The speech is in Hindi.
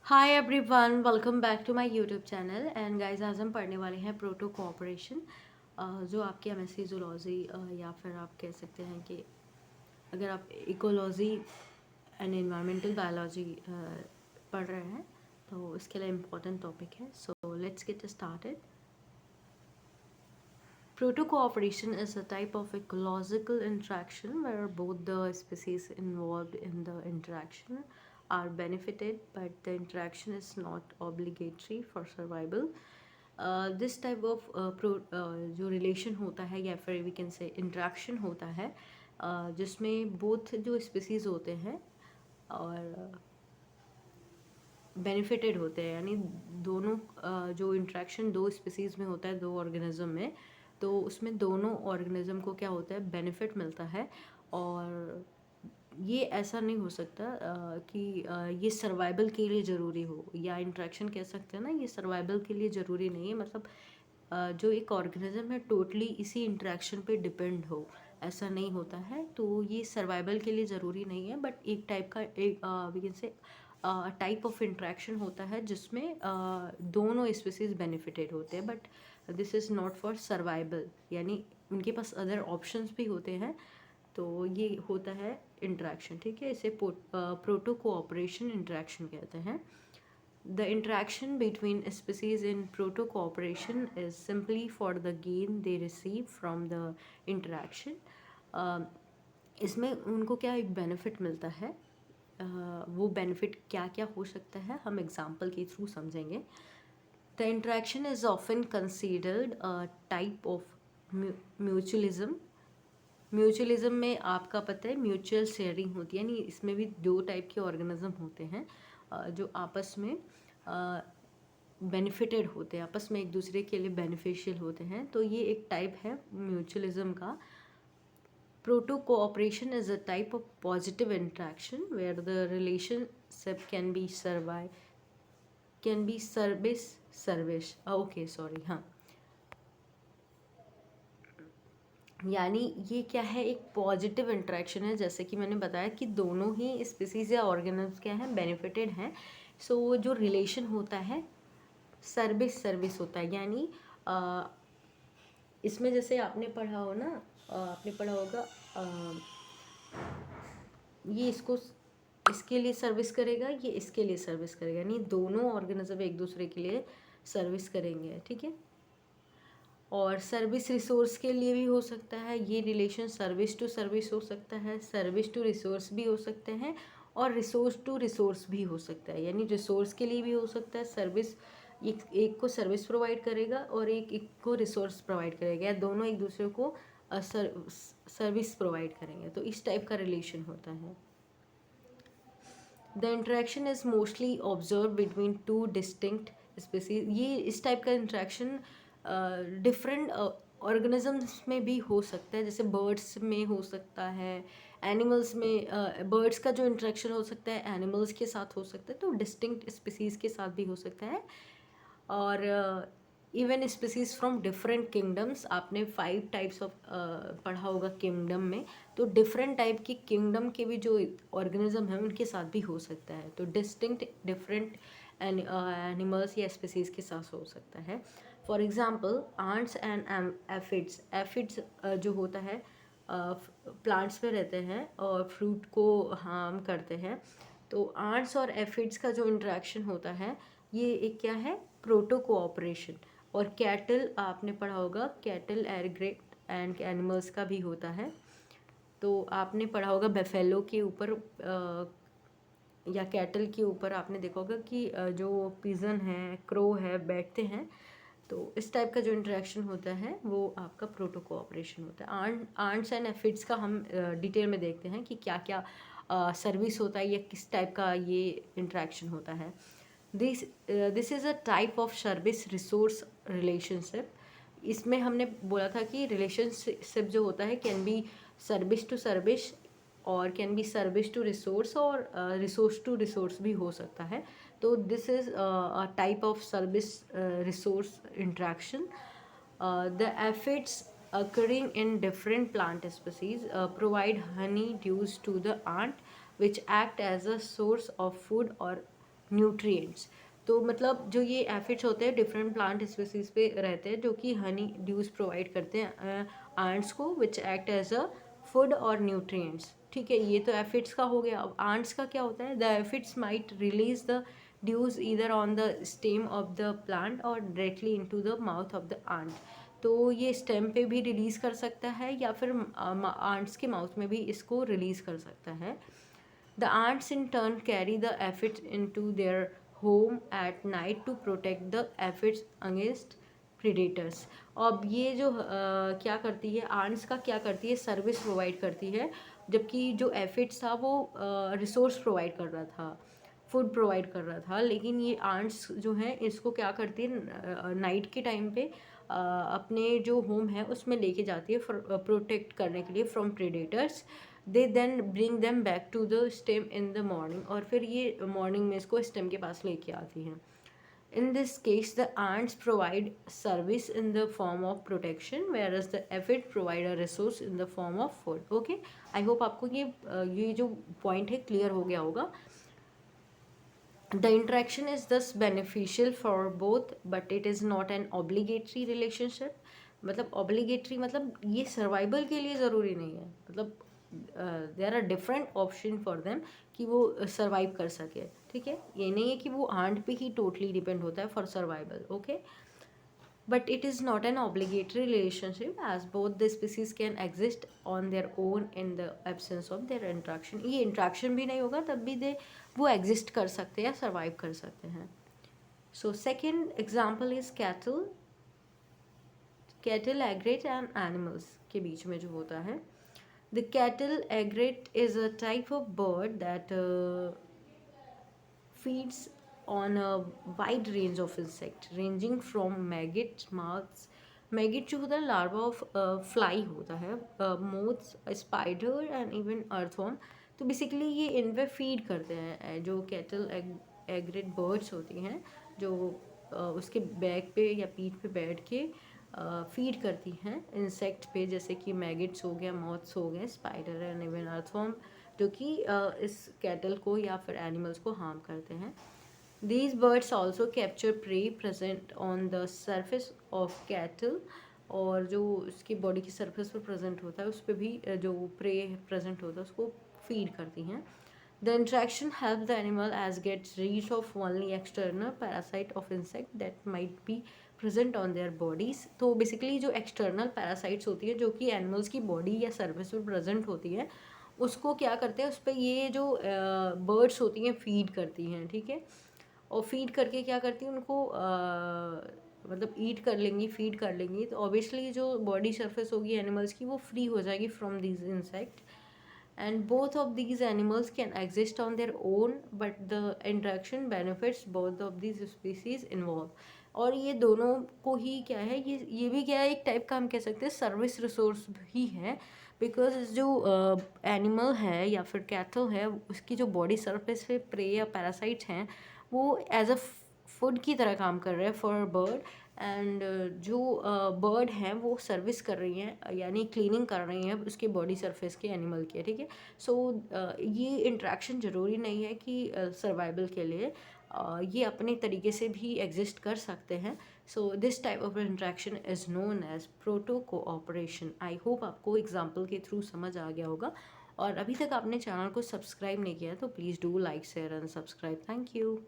Hi everyone, welcome back to my YouTube channel. And guys, आज हम पढ़ने वाले हैं प्रोटो कोऑपरेशन, जो आपकी एमएससी जूलॉजी या फिर आप कह सकते हैं कि अगर आप इकोलॉजी एंड एनवायरमेंटल बायोलॉजी पढ़ रहे हैं तो इसके लिए इम्पोर्टेंट टॉपिक है। So let's get started. Proto-cooperation is a type of ecological interaction where both the species involved in the interaction are benefited, but the interaction is not obligatory for survival. This type of जो relation होता है या फिर we can say interaction होता है, जिसमें both जो species होते हैं और बेनिफिटेड होते हैं, यानी दोनों जो इंट्रैक्शन दो स्पीसीज़ में होता है, दो ऑर्गेनिज्म में, तो उसमें दोनों ऑर्गेनिज्म को क्या होता है, बेनिफिट मिलता है। और ये ऐसा नहीं हो सकता कि ये सर्वाइवल के लिए ज़रूरी हो, या इंट्रैक्शन कह सकते हैं ना, ये सर्वाइवल के लिए ज़रूरी नहीं है। मतलब जो एक ऑर्गेनिज्म है टोटली इसी इंट्रैक्शन पे डिपेंड हो, ऐसा नहीं होता है। तो ये सर्वाइवल के लिए ज़रूरी नहीं है, बट एक टाइप का एक we can say type of interaction होता है जिसमें दोनों स्पीसीज बेनिफिटेड होते हैं, but this is not for survival, यानी उनके पास अदर ऑप्शंस भी होते हैं। तो ये होता है इंट्रैक्शन, ठीक है। इसे प्रोटो कोऑपरेशन इंट्रैक्शन कहते हैं। The interaction between species in proto-cooperation is simply for the gain they receive from the interaction. इसमें उनको क्या एक बेनिफिट मिलता है। वो बेनिफिट क्या क्या हो सकता है हम एग्जाम्पल के थ्रू समझेंगे। The interaction is often considered a type of mutualism. Mutualism में आपका पता है म्यूचुअल शेयरिंग होती है, यानी इसमें भी दो टाइप के ऑर्गेनिज्म होते हैं जो आपस में बेनिफिटेड होते हैं, आपस में एक दूसरे के लिए बेनिफिशियल होते हैं। तो ये एक टाइप है म्यूचुअलिज्म का। Proto cooperation is a type of positive interaction where the relationship can be service. Okay, sorry, हाँ। यानी ये क्या है, एक पॉजिटिव इंटरेक्शन है, जैसे कि मैंने बताया कि दोनों ही स्पीसीज या ऑर्गेनिज्म क्या हैं, बेनिफिटेड हैं। सो जो रिलेशन होता है सर्विस होता है, यानी इसमें जैसे आपने पढ़ा हो ना, आपने पढ़ा होगा ये इसके लिए सर्विस करेगा, ये इसके लिए सर्विस करेगा, यानी दोनों ऑर्गेनिज्म एक दूसरे के लिए सर्विस करेंगे, ठीक है। और सर्विस रिसोर्स के लिए भी हो सकता है, ये रिलेशन सर्विस टू सर्विस हो सकता है, सर्विस टू रिसोर्स भी हो सकते हैं, और रिसोर्स टू रिसोर्स भी हो सकता है, यानी रिसोर्स के लिए भी हो सकता है। सर्विस एक को सर्विस प्रोवाइड करेगा और एक को रिसोर्स प्रोवाइड करेगा, या दोनों एक दूसरे को सर्विस प्रोवाइड करेंगे। तो इस टाइप का रिलेशन होता है। The interaction is mostly observe between two distinct species. ये इस टाइप का इंट्रैक्शन डिफरेंट ऑर्गेनिजम्स में भी हो सकता है, जैसे बर्ड्स में हो सकता है, एनिमल्स में बर्ड्स का जो इंट्रैक्शन हो सकता है एनिमल्स के साथ हो सकता है, तो डिस्टिंक्ट स्पीसीज के साथ भी हो सकता है। और even species from different kingdoms, आपने 5 टाइप्स ऑफ पढ़ा होगा किंगडम में, तो डिफरेंट टाइप की किंगडम के भी जो ऑर्गेनिज्म हैं उनके साथ भी हो सकता है। तो डिस्टिंक्ट डिफरेंट एनिमल्स या स्पीसीज के साथ हो सकता है। For example ants and aphids. Aphids जो होता है प्लांट्स पे रहते हैं और फ्रूट को हार्म करते हैं। तो आंट्स और एफिड्स का जो इंटरेक्शन होता है ये एक क्या है, प्रोटो कोऑपरेशन। और कैटल आपने पढ़ा होगा, कैटल एरग्रेट एंड एनिमल्स का भी होता है। तो आपने पढ़ा होगा बेफेलो के ऊपर या कैटल के ऊपर आपने देखा होगा कि जो पिजन है, क्रो है, बैठते हैं। तो इस टाइप का जो इंटरेक्शन होता है वो आपका प्रोटो कोऑपरेशन होता है। आंट्स एंड एफिड्स का हम डिटेल में देखते हैं कि क्या क्या सर्विस होता है या किस टाइप का ये इंटरेक्शन होता है। This is a type of service resource relationship. इसमें हमने बोला था कि रिलेशनशिप जो होता है can be service to service और can be service to resource, और रिसोर्स टू रिसोर्स भी हो सकता है। तो this is a type of service resource interaction. The aphids occurring in different plant species provide honey dues to the ant which act as a source of food or nutrients. तो मतलब जो ये एफिड्स होते हैं डिफरेंट प्लांट स्पीसीज पे रहते हैं जो कि हनी ड्यूज प्रोवाइड करते हैं आंट्स को, which act as a food और न्यूट्रिएंट्स। ठीक है, ये तो एफिड्स का हो गया। अब आंट्स का क्या होता है? The aphids might release the dews either on the stem of the plant और directly into the mouth of the ant. तो ये स्टेम पे भी रिलीज़ कर सकता है या फिर आंट्स के माउथ में भी इसको रिलीज़ कर सकता है। The ants in turn carry the aphids into their home at night to protect the aphids against predators. अब ये जो क्या करती है, आंट्स का क्या करती है, सर्विस प्रोवाइड करती है, जबकि जो एफिड्स था वो रिसोर्स प्रोवाइड कर रहा था, फूड प्रोवाइड कर रहा था। लेकिन ये आंट्स जो हैं इसको क्या करती है, नाइट के टाइम पे अपने जो होम है उसमें लेके जाती है प्रोटेक्ट करने के लिए from predators. They then bring them back to the stem in the morning, और फिर ये मॉर्निंग में इसको स्टेम के पास लेके आती हैं। In this case, the ants provide service in the form of protection, whereas the aphid provide a resource in the form of food. Okay, I hope आपको ये जो point है clear हो गया होगा। The interaction is thus beneficial for both, but it is not an obligatory relationship. मतलब obligatory मतलब ये survival के लिए ज़रूरी नहीं है, मतलब there are different option for them कि वो सर्वाइव कर सके। ठीक है, ये नहीं है कि वो आंट पे ही टोटली डिपेंड होता है for survival. Okay, but it is not an obligatory relationship as both the species can exist on their own in the absence of their interaction. ये interaction भी नहीं होगा तब भी दे वो exist कर सकते हैं या survive कर सकते हैं। So second example is cattle. Cattle aggregate and animals के बीच में जो होता है, the cattle aggregate is a type of bird that feeds on a wide range of insect ranging from maggots, moths, maggot जो होता है लार्वा ऑफ फ्लाई होता है, moths, spider and even earthworm. तो बेसिकली ये इन पे फीड करते हैं। जो कैटल एग्रेट बर्ड्स होती हैं जो उसके बैक पे या पीठ पे बैठ के फीड करती हैं इंसेक्ट पे, जैसे कि मैगट्स हो गया, मॉथ्स हो गए, स्पाइडर एंड इवन अर्थवर्म, जो कि इस कैटल को या फिर एनिमल्स को हार्म करते हैं। These birds also capture prey present on the surface of cattle, और जो उसकी बॉडी की सरफेस पर प्रेजेंट होता है उस पर भी जो प्रे प्रेजेंट होता है उसको फीड करती हैं। The interaction helps the animal as gets rid of only external parasite of insect that might be present on their bodies. तो बेसिकली जो एक्सटर्नल पैरासाइट्स होती है जो कि एनिमल्स की बॉडी या सर्फेस पर प्रेजेंट होती है उसको क्या करते हैं, उस पर ये जो बर्ड्स होती हैं फीड करती हैं। ठीक है, और फीड करके क्या करती हैं उनको मतलब ईट कर लेंगी, फीड कर लेंगी, तो ऑब्वियसली जो बॉडी सरफेस होगी एनिमल्स की वो फ्री हो जाएगी from these insect. And both of these animals can exist on their own but the interaction benefits both of these species involve. और ये दोनों को ही क्या है, ये भी क्या है, एक टाइप का हम कह सकते हैं सर्विस रिसोर्स ही है। बिकॉज जो एनिमल है या फिर कैटल है उसकी जो बॉडी सरफेस पे प्रे या पैरासाइट्स हैं वो एज अ फूड की तरह काम कर रहे हैं फॉर बर्ड। एंड जो बर्ड हैं वो सर्विस कर रही हैं यानी क्लीनिंग कर रही हैं उसके बॉडी सरफेस के एनिमल के। ठीक है, सो ये इंट्रैक्शन ज़रूरी नहीं है कि सर्वाइवल के लिए, ये अपने तरीके से भी एग्जिस्ट कर सकते हैं। So this type of interaction is known as proto cooperation. I hope आपको एग्जाम्पल के थ्रू समझ आ गया होगा, और अभी तक आपने चैनल को सब्सक्राइब नहीं किया तो please do like share and subscribe. Thank you.